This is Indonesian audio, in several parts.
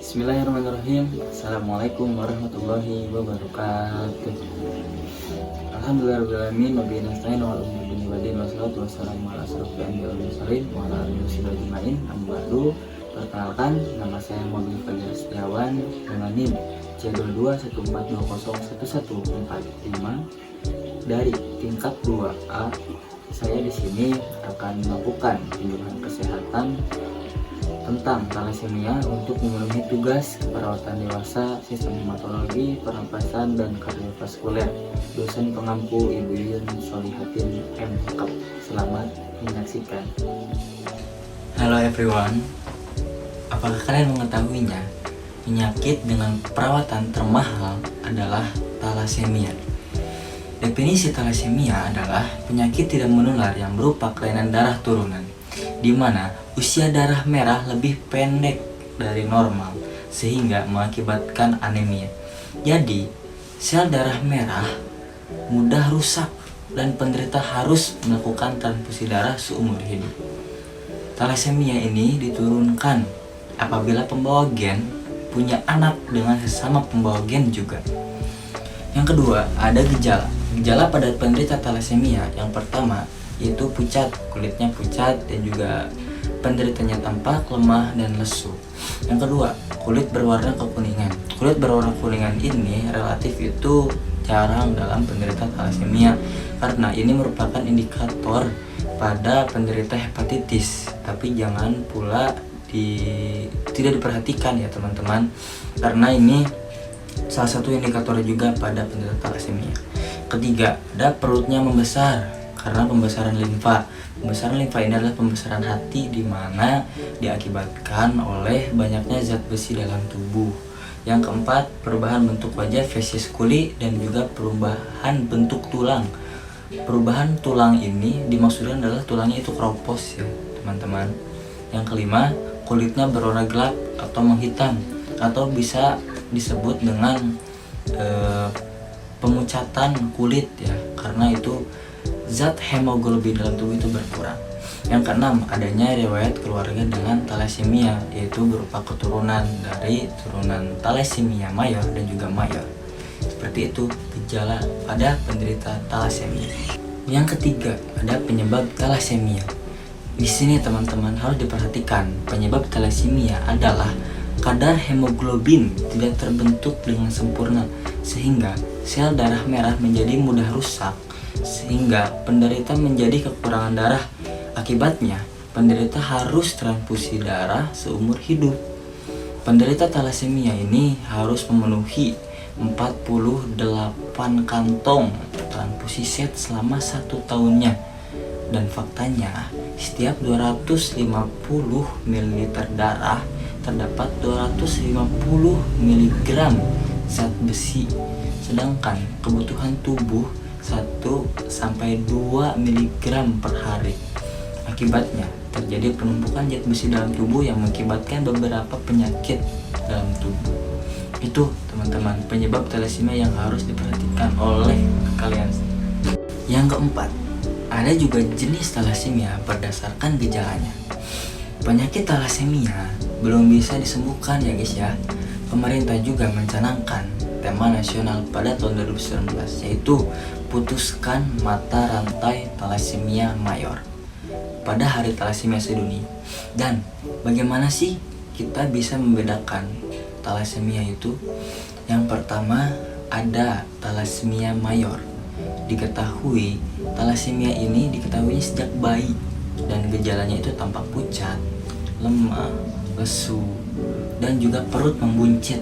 Bismillahirrahmanirrahim. Assalamualaikum warahmatullahi wabarakatuh. Alhamdulillahirrahmanirrahim. Wabillahi nasta'in wa ala ummi wadin wassalatu wassalamu ala asrofil anbiya'i wal mursalin wa ala alihi wasallam ajmain. Amma ba'du. Perkenalkan, nama saya Mobil Fajar Setiawan dengan NIM C2214201145 dari tingkat 2A. Saya di sini akan melakukan kunjungan kesehatan tentang thalassemia untuk memenuhi tugas keperawatan dewasa, sistem hematologi, pernapasan, dan kardiovaskuler. Dosen pengampu Ibu Yun Solihatin M. Kap. Selamat menyaksikan. Halo everyone, apakah kalian mengetahuinya? Penyakit dengan perawatan termahal adalah thalassemia. Definisi thalassemia adalah penyakit tidak menular yang berupa kelainan darah turunan, di mana usia darah merah lebih pendek dari normal sehingga mengakibatkan anemia. Jadi, sel darah merah mudah rusak dan penderita harus melakukan transfusi darah seumur hidup. Thalassemia ini diturunkan apabila pembawa gen punya anak dengan sesama pembawa gen juga. Yang kedua, ada gejala. Gejala pada penderita thalassemia yang pertama yaitu pucat, kulitnya pucat dan juga penderitanya tampak lemah dan lesu. Yang kedua, kulit berwarna kekuningan. Kulit berwarna kuningan ini relatif itu jarang dalam penderita thalassemia karena ini merupakan indikator pada penderita hepatitis. Tapi jangan pula tidak diperhatikan ya teman-teman, karena ini salah satu indikator juga pada penderita thalassemia. Ketiga, ada perutnya membesar karena pembesaran limfa. Pembesaran limfa ini adalah pembesaran hati di mana diakibatkan oleh banyaknya zat besi dalam tubuh. Yang keempat, perubahan bentuk wajah facies culi dan juga perubahan bentuk tulang. Perubahan tulang ini dimaksudkan adalah tulangnya itu keropos ya teman-teman. Yang kelima, kulitnya berwarna gelap atau menghitam atau bisa disebut dengan pemucatan kulit ya, karena itu zat hemoglobin dalam tubuh itu berkurang. Yang keenam, adanya riwayat keluarga dengan thalassemia, yaitu berupa keturunan dari turunan thalassemia mayor dan juga mayor. Seperti itu gejala pada penderita thalassemia. Yang ketiga, ada penyebab thalassemia. Di sini teman-teman harus diperhatikan, penyebab thalassemia adalah kadar hemoglobin tidak terbentuk dengan sempurna sehingga sel darah merah menjadi mudah rusak sehingga penderita menjadi kekurangan darah. Akibatnya, penderita harus transfusi darah seumur hidup. Penderita thalassemia ini harus memenuhi 48 kantong transfusi set selama 1 tahunnya. Dan faktanya, setiap 250 ml darah terdapat 250 mg zat besi, sedangkan kebutuhan tubuh 1-2 mg per hari. Akibatnya terjadi penumpukan zat besi dalam tubuh yang mengakibatkan beberapa penyakit dalam tubuh. Itu teman-teman penyebab thalassemia yang harus diperhatikan oleh kalian. Yang keempat, ada juga jenis thalassemia berdasarkan gejalanya. Penyakit thalassemia belum bisa disembuhkan ya guys ya. Pemerintah juga mencanangkan tema nasional pada tahun 2019 yaitu putuskan mata rantai thalassemia mayor pada Hari Thalassemia Sedunia. Dan bagaimana sih kita bisa membedakan thalassemia itu? Yang pertama, ada thalassemia mayor. Diketahui thalassemia ini diketahui sejak bayi dan gejalanya itu tampak pucat, lemah, lesu, dan juga perut membuncit.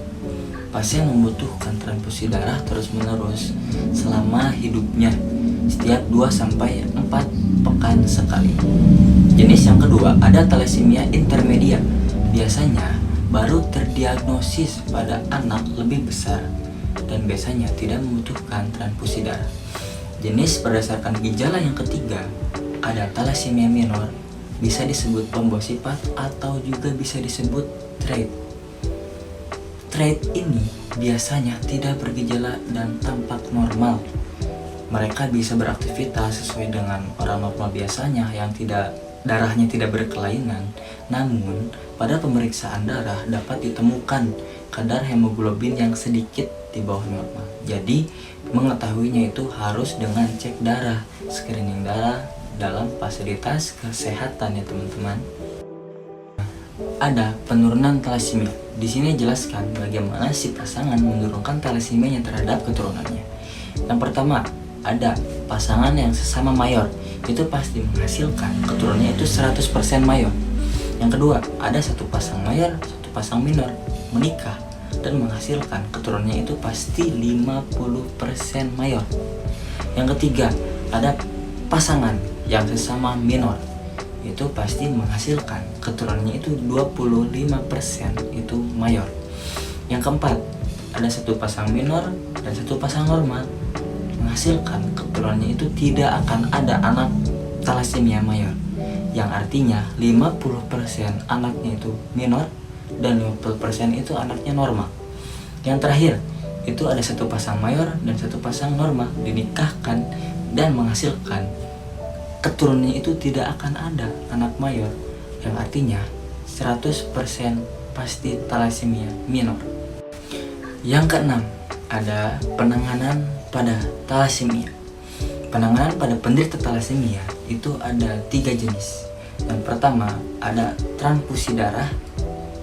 Pasien membutuhkan transfusi darah terus-menerus selama hidupnya setiap 2-4 pekan sekali. Jenis yang kedua ada thalassemia intermedia. Biasanya baru terdiagnosis pada anak lebih besar dan biasanya tidak membutuhkan transfusi darah. Jenis berdasarkan gejala yang ketiga ada thalassemia minor, bisa disebut pembawa sifat atau juga bisa disebut trait. Trait ini biasanya tidak bergejala dan tampak normal. mereka bisa beraktivitas sesuai dengan orang normal biasanya yang darahnya tidak berkelainan. Namun, pada pemeriksaan darah dapat ditemukan kadar hemoglobin yang sedikit di bawah normal. Jadi, mengetahuinya itu harus dengan cek darah, screening darah dalam fasilitas kesehatan ya teman-teman. Ada penurunan talasemia. Di sini jelaskan bagaimana si pasangan menurunkan talasemianya terhadap keturunannya. Yang pertama, ada pasangan yang sesama mayor, itu pasti menghasilkan keturunannya itu 100% mayor. Yang kedua, ada satu pasang mayor, satu pasang minor menikah dan menghasilkan keturunannya itu pasti 50% mayor. Yang ketiga, ada pasangan yang sesama minor, itu pasti menghasilkan keturunannya itu 25% itu mayor. Yang keempat, ada satu pasang minor dan satu pasang normal, menghasilkan keturunannya itu tidak akan ada anak talasemia mayor, yang artinya 50% anaknya itu minor dan 50% itu anaknya normal. Yang terakhir, itu ada satu pasang mayor dan satu pasang normal dinikahkan dan menghasilkan keturunannya itu tidak akan ada anak mayor, yang artinya 100% pasti talasemia minor. Yang keenam, ada penanganan pada talasemia. Penanganan pada penderita talasemia itu ada 3 jenis. Yang pertama ada transfusi darah,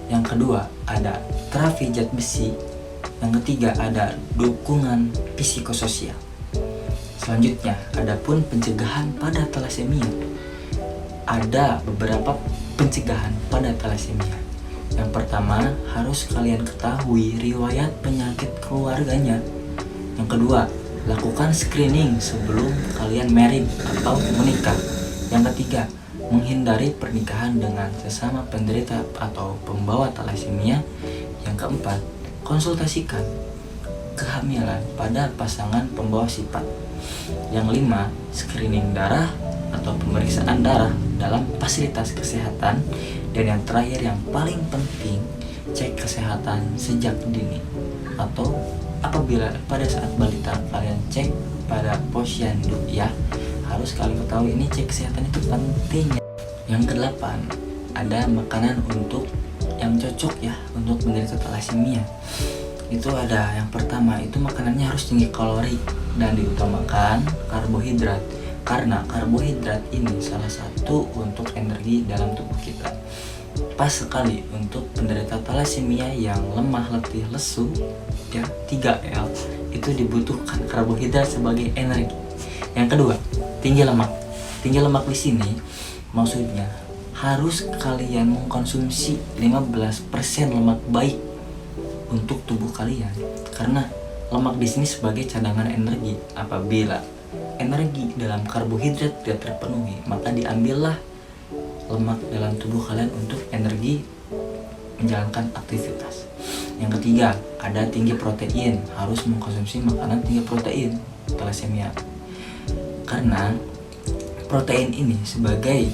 yang kedua ada terapi zat besi, yang ketiga ada dukungan psikososial. Selanjutnya, adapun pencegahan pada talasemia. Ada beberapa pencegahan pada talasemia. Yang pertama, harus kalian ketahui riwayat penyakit keluarganya. Yang kedua, lakukan screening sebelum kalian married atau menikah. Yang ketiga, menghindari pernikahan dengan sesama penderita atau pembawa talasemia. Yang keempat, konsultasikan kehamilan pada pasangan pembawa sifat. Yang lima, screening darah atau pemeriksaan darah dalam fasilitas kesehatan. Dan yang terakhir yang paling penting, cek kesehatan sejak dini, atau apabila pada saat balita kalian cek pada posyandu ya, harus kalian ketahui ini cek kesehatan itu penting. Yang kedelapan, ada makanan untuk yang cocok ya untuk menderita talasemia. Itu ada yang pertama, itu makanannya harus tinggi kalori dan diutamakan karbohidrat, karena karbohidrat ini salah satu untuk energi dalam tubuh kita. Pas sekali untuk penderita talasemia yang lemah, letih, lesu ya, 3L itu dibutuhkan karbohidrat sebagai energi. Yang kedua, tinggi lemak. Tinggi lemak di sini maksudnya harus kalian mengkonsumsi 15% lemak baik untuk tubuh kalian, karena lemak di sini sebagai cadangan energi. Apabila energi dalam karbohidrat tidak terpenuhi, maka diambillah lemak dalam tubuh kalian untuk energi menjalankan aktivitas. Yang ketiga, ada tinggi protein. Harus mengkonsumsi makanan tinggi protein talasemia, karena protein ini sebagai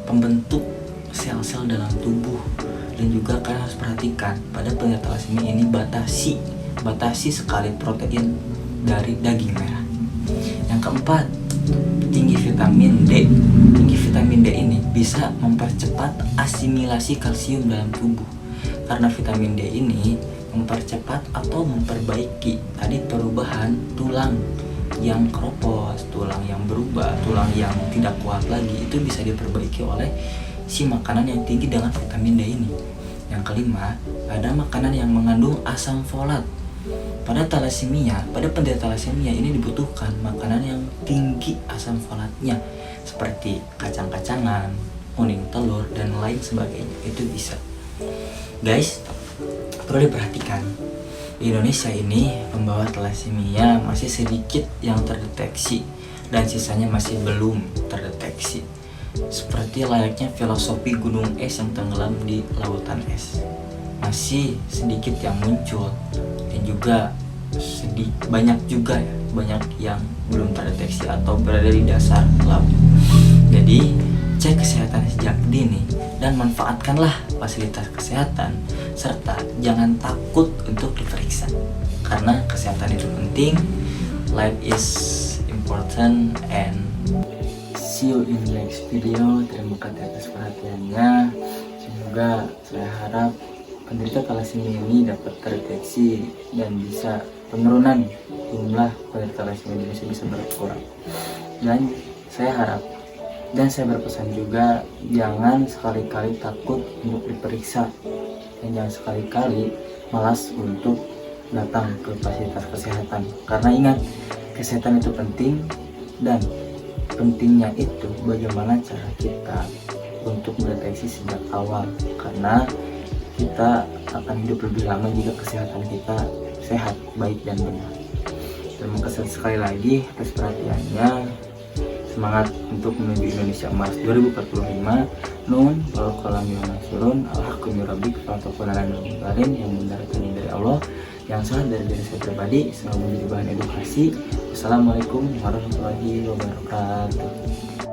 pembentuk sel-sel dalam tubuh. Dan juga kalian harus perhatikan pada penderita talasemia ini batasi sekali protein dari daging merah. Yang keempat, tinggi vitamin D. Tinggi vitamin D ini bisa mempercepat asimilasi kalsium dalam tubuh, karena vitamin D ini mempercepat atau memperbaiki tadi perubahan tulang yang keropos, tulang yang berubah, tulang yang tidak kuat lagi, itu bisa diperbaiki oleh si makanan yang tinggi dengan vitamin D ini. Yang kelima, ada makanan yang mengandung asam folat. Pada talasemia, pada penderita talasemia ini dibutuhkan makanan yang tinggi asam folatnya, seperti kacang-kacangan, kuning telur, dan lain sebagainya. Itu bisa. Guys, perlu diperhatikan, di Indonesia ini pembawa talasemia masih sedikit yang terdeteksi dan sisanya masih belum terdeteksi. Seperti layaknya filosofi gunung es yang tenggelam di lautan es, masih sedikit yang muncul, dan juga banyak yang belum terdeteksi atau berada di dasar laut. Jadi cek kesehatan sejak dini dan manfaatkanlah fasilitas kesehatan, serta jangan takut untuk diperiksa, karena kesehatan itu penting. Life is important. important, and see you in next video. Terima kasih atas perhatiannya. Semoga saya harap penderita thalassemia ini dapat terdeteksi dan bisa penurunan jumlah penderita thalassemia di Indonesia bisa berkurang. Dan saya harap dan saya berpesan juga, jangan sekali-kali takut untuk diperiksa dan jangan sekali-kali malas untuk datang ke fasilitas kesehatan, karena ingat, kesehatan itu penting, dan pentingnya itu bagaimana cara kita untuk mendeteksi sejak awal, karena kita akan hidup lebih lama jika kesehatan kita sehat, baik dan benar. Terima kasih sekali lagi atas perhatiannya. Semangat untuk menuju Indonesia Emas 2045. Nun wal qalam wa nasrun al-haqqu min rabbik yang benar dari Allah, yang salah dari diri saya pribadi. Semoga menjadi bahan edukasi. Wassalamualaikum warahmatullahi wabarakatuh.